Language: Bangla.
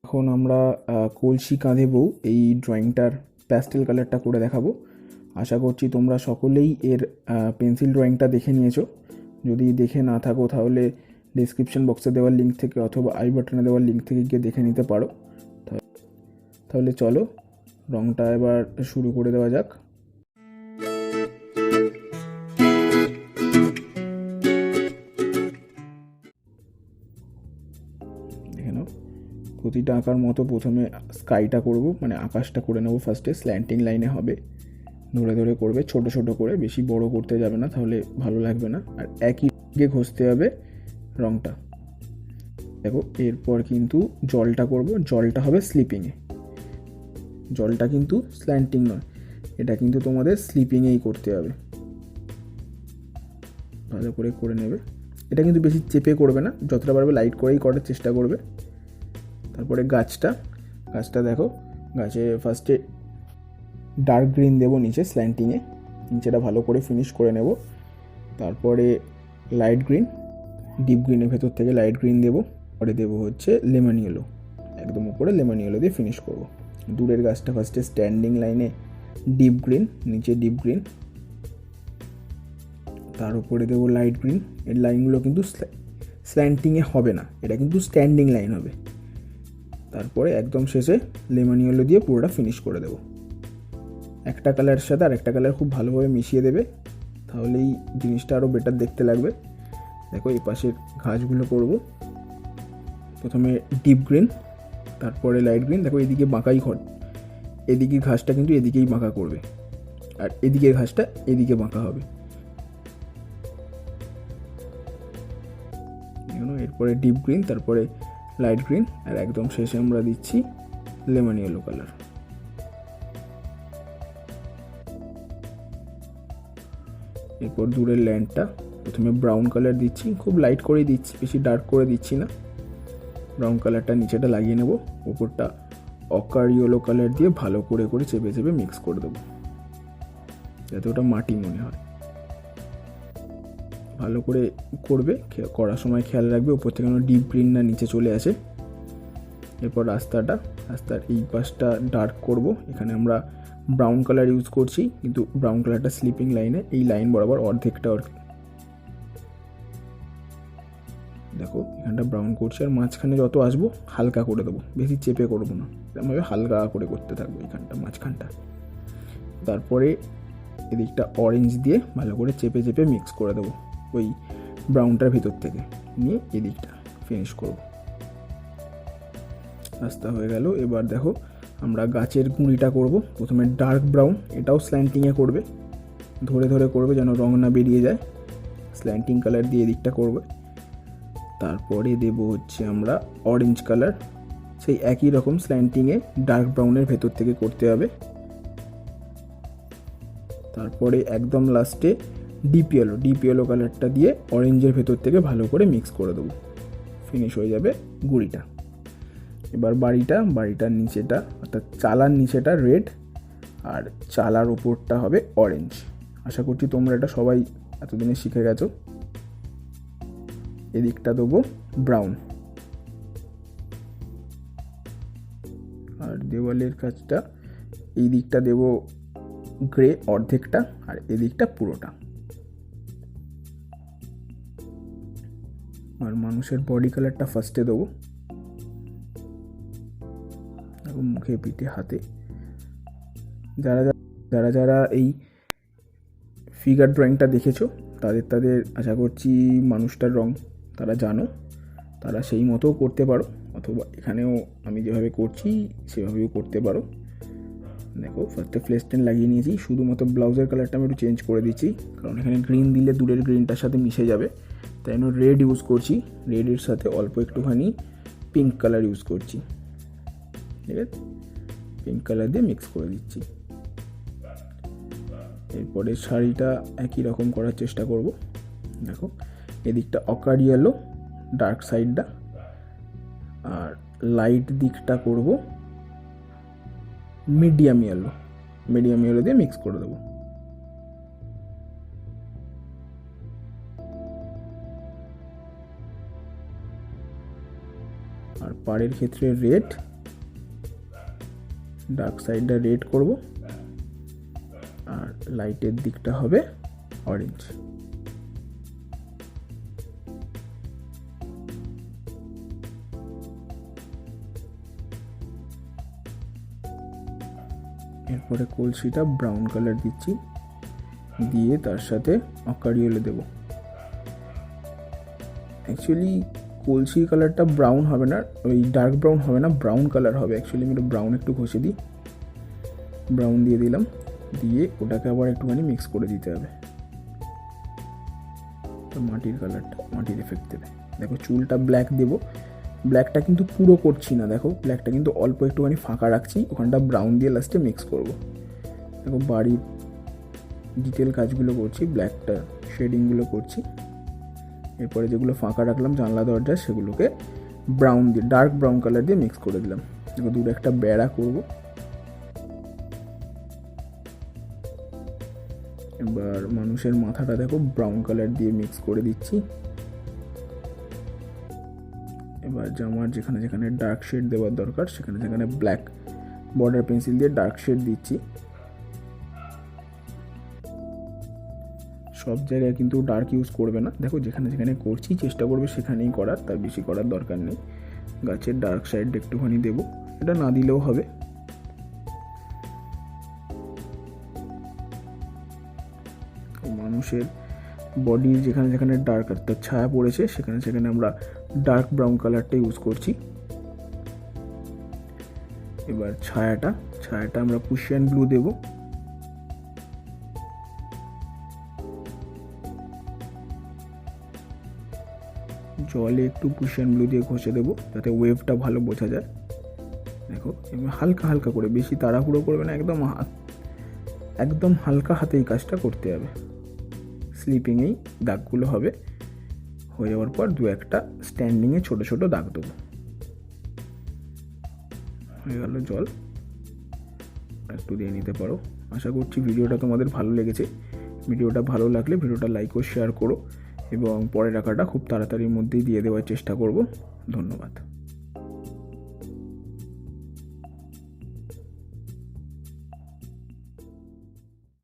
এখন আমরা কলসি কাঁধে বউ এই ড্রয়িংটার প্যাস্টেল কালারটা করে দেখাবো। আশা করছি তোমরা সকলেই এর পেন্সিল ড্রয়িংটা দেখে নিয়েছো। যদি দেখে না থাকো তাহলে ডিসক্রিপশন বক্সে দেওয়ার লিঙ্ক থেকে অথবা আই বাটনে দেওয়ার লিঙ্ক থেকে গিয়ে দেখে নিতে পারো। তাহলে চলো রঙটা এবার শুরু করে দেওয়া যাক। দেখে নাও, প্রতিটা আঁকার মতো প্রথমে স্কাইটা করব, মানে আকাশটা করে নেবো ফার্স্টে। স্ল্যান্টিং লাইনে হবে, ধরে ধরে করবে, ছোট ছোট করে, বেশি বড় করতে যাবে না, তাহলে ভালো লাগবে না। আর একই দিকে ঘষতে হবে রঙটা। দেখো এরপর কিন্তু জলটা করব, জলটা হবে স্লিপিংয়ে। জলটা কিন্তু স্ল্যান্টিং নয়, এটা কিন্তু তোমাদের স্লিপিংয়েই করতে হবে। ভালো করে করে নেবে। এটা কিন্তু বেশি চেপে করবে না, যতটা পারবে লাইট করেই করার চেষ্টা করবে। তারপরে গাছটা দেখো, গাছে ফার্স্টে ডার্ক গ্রিন দেবো নিচে স্ল্যান্টিংয়ে, নিচেটা ভালো করে ফিনিশ করে নেব। তারপরে লাইট গ্রিন, ডিপ গ্রিনের ভেতর থেকে লাইট গ্রিন দেবো। পরে দেবো হচ্ছে লেমন ইয়েলো, একদম উপরে লেমন ইয়েলো দিয়ে ফিনিশ করব। দূরের গাছটা ফার্স্টে স্ট্যান্ডিং লাইনে ডিপ গ্রিন, নিচে ডিপ গ্রিন, তার উপরে দেবো লাইট গ্রিন। এর লাইনগুলো কিন্তু স্ল্যান্টিংয়ে হবে না, এটা কিন্তু স্ট্যান্ডিং লাইন হবে। তারপরে একদম শেষে লেমন ইয়েলো দিয়ে পুরোটা ফিনিশ করে দেবো। একটা কালারের সাথে আর একটা কালার খুব ভালোভাবে মিশিয়ে দেবে, তাহলেই জিনিসটা আরও বেটার দেখতে লাগবে। দেখো এই পাশের ঘাসগুলো করব, প্রথমে ডিপ গ্রিন, তারপরে লাইট গ্রিন। দেখো এদিকে বাঁকাই এদিকে ঘাসটা কিন্তু এদিকেই বাঁকা করবে, আর এদিকের ঘাসটা এদিকে বাঁকা হবে। এরপরে ডিপ গ্রিন, তারপরে লাইট গ্রিন, আর একদম শেষে আমরা দিচ্ছি লেমন ইয়েলো কালার। এরপর দূরের ল্যান্ডটা প্রথমে ব্রাউন কালার দিচ্ছি, খুব লাইট করেই দিচ্ছি, বেশি ডার্ক করে দিচ্ছি না। ব্রাউন কালারটা নিচেটা লাগিয়ে নেব, ওপরটা অকার ইয়েলো কালার দিয়ে ভালো করে করে চেপে চেপে মিক্স করে দেবো, যাতে ওটা মাটি মনে হয়। ভালো করে করবে, করার সময় খেয়াল রাখবে ওপর থেকে যেন ডিপ গ্রিন না নিচে চলে আসে। এরপর রাস্তার এই পাশটা ডার্ক করব। এখানে আমরা ব্রাউন কালার ইউজ করছি, কিন্তু ব্রাউন কালারটা স্লিপিং লাইনে, এই লাইন বরাবর অর্ধেকটা দেখো এখানটা ব্রাউন করছি। আর মাঝখানে যত আসবো হালকা করে দেবো, বেশি চেপে করবো না, এরকমভাবে হালকা করে করতে থাকবো এখানটা, মাঝখানটা। তারপরে এদিকটা অরেঞ্জ দিয়ে ভালো করে চেপে চেপে মিক্স করে দেবো ওই ব্রাউনটার ভিতর থেকে, নিয়ে এদিকটা ফিনিশ করব। রাস্তা হয়ে গেল। এবার দেখো আমরা গাছের গুঁড়িটা করব। প্রথমে ডার্ক ব্রাউন, এটাও স্ল্যান্টিংয়ে করবে, ধরে ধরে করবে যেন রং না বেরিয়ে যায়। স্ল্যান্টিং কালার দিয়ে এদিকটা করবে। তারপরে দেব হচ্ছে আমরা অরেঞ্জ কালার, সেই একই রকম স্ল্যান্টিংয়ে ডার্ক ব্রাউনের ভেতর থেকে করতে হবে। তারপরে একদম লাস্টে ডিপ ইয়েলো কালারটা দিয়ে অরেঞ্জের ভেতর থেকে ভালো করে মিক্স করে দেবো, ফিনিশ হয়ে যাবে গুঁড়িটা। এবার বাড়িটার নিচেটা, অর্থাৎ চালার নিচেটা রেড, আর চালার ওপরটা হবে অরেঞ্জ। আশা করছি তোমরা এটা সবাই এতদিনে শিখে গেছো। এদিকটা দেবো ব্রাউন, আর দেওয়ালের কাজটা এই দিকটা দেবো গ্রে অর্ধেকটা, আর এদিকটা পুরোটা। আর মানুষের বডি কালারটা ফার্স্টে দেবো, মুখে পিঠে হাতে। যারা এই ফিগার ড্রয়িংটা দেখেছো তাদের আশা করছি মানুষটার রং তারা জানো, তারা সেই মতো করতে পারো, অথবা এখানেও আমি যেভাবে করছি সেভাবেও করতে পারো। দেখো ফার্স্টে ফ্লেস্টেন লাগিয়ে নিয়েছি, শুধুমাত্র ব্লাউজের কালারটা আমি একটু চেঞ্জ করে দিচ্ছি, কারণ এখানে গ্রিন দিলে দূরের গ্রিনটার সাথে মিশে যাবে, তাই জন্য রেড ইউজ করছি। রেডের সাথে অল্প একটুখানি পিঙ্ক কালার ইউজ করছি, ঠিক আছে? পিঙ্ক কালার দিয়ে মিক্স করে দিচ্ছি। এরপরে শাড়িটা একই রকম করার চেষ্টা করব। দেখো এদিকটা অকার ইয়েলো ডার্ক সাইডটা, আর লাইট দিকটা করব মিডিয়াম ইয়েলো দিয়ে মিক্স করে দেবো। আর পাড়ের ক্ষেত্রে রেড, ডার্ক সাইডটা রেড করব আর লাইটের দিকটা হবে অরেঞ্জ। এরপরে কলসিটা ব্রাউন কালার দিচ্ছি, দিয়ে তার সাথে অকারি হলে দেবো। অ্যাকচুয়ালি কলসি কালারটা ব্রাউন হবে না, ওই ডার্ক ব্রাউন হবে না, ব্রাউন কালার হবে। অ্যাকচুয়ালি আমি ব্রাউন একটু ঘষে দিই, ব্রাউন দিয়ে দিলাম, দিয়ে ওটাকে আবার একটুখানি মিক্স করে দিতে হবে। তো মাটির কালারটা, মাটির এফেক্ট দেবে। দেখো চুলটা ব্ল্যাক দেবো, ব্ল্যাকটা কিন্তু পুরো করছি না, দেখো ব্ল্যাকটা কিন্তু অল্প একটুখানি ফাঁকা রাখছি, ওখানটা ব্রাউন দিয়ে লাস্টে মিক্স করব। দেখো বাড়ির ডিটেল কাজগুলো করছি, ব্ল্যাকটা শেডিংগুলো করছি। এরপরে যেগুলো ফাঁকা রাখলাম জানলা দরজা, সেগুলোকে ব্রাউন দিয়ে, ডার্ক ব্রাউন কালার দিয়ে মিক্স করে দিলাম। দেখো দূরে একটা বেড়া করব। এবার মানুষের মাথাটা দেখো ব্রাউন কালার দিয়ে মিক্স করে দিচ্ছি। এবার জামার যেখানে যেখানে ডার্ক শেড দেওয়ার দরকার সেখানে সেখানে ব্ল্যাক বর্ডার পেন্সিল দিয়ে ডার্ক শেড দিচ্ছি। সব জায়গায় কিন্তু ডার্ক ইউজ করবে না, দেখো যেখানে যেখানে করছি চেষ্টা করবে সেখানেই করার, তার বেশি করার দরকার নেই। গাছের ডার্ক সাইড একটুখানি দেবো, এটা না দিলেও হবে। মানুষের বডির যেখানে যেখানে ডার্ক একটা ছায়া পড়েছে সেখানে সেখানে আমরা ডার্ক ব্রাউন কালারটা ইউজ করছি। এবার ছায়াটা আমরা পুশিয়ান ব্লু দেব। জলে একটু পুশিয়ান ব্লু দিয়ে ঘষে দেবো যাতে ওয়েভটা ভালো বোঝা যায়। দেখো এবার হালকা হালকা করে, বেশি তাড়াহুড়ো করবে না, একদম হালকা হাতে এই কাজটা করতে হবে। স্লিপিংয়েই দাগগুলো হবে, হয়ে যাওয়ার পর দু একটা স্ট্যান্ডিংয়ে ছোট ছোট দাগ দেবো। হয়ে গেল জল, একটু দিয়ে নিতে পারো। আশা করছি ভিডিওটা তোমাদের ভালো লেগেছে। ভিডিওটা ভালো লাগলে ভিডিওটা লাইক ও শেয়ার করো এবং পরের আঁকাটা খুব তাড়াতাড়ির মধ্যেই দিয়ে দেওয়ার চেষ্টা করব। ধন্যবাদ।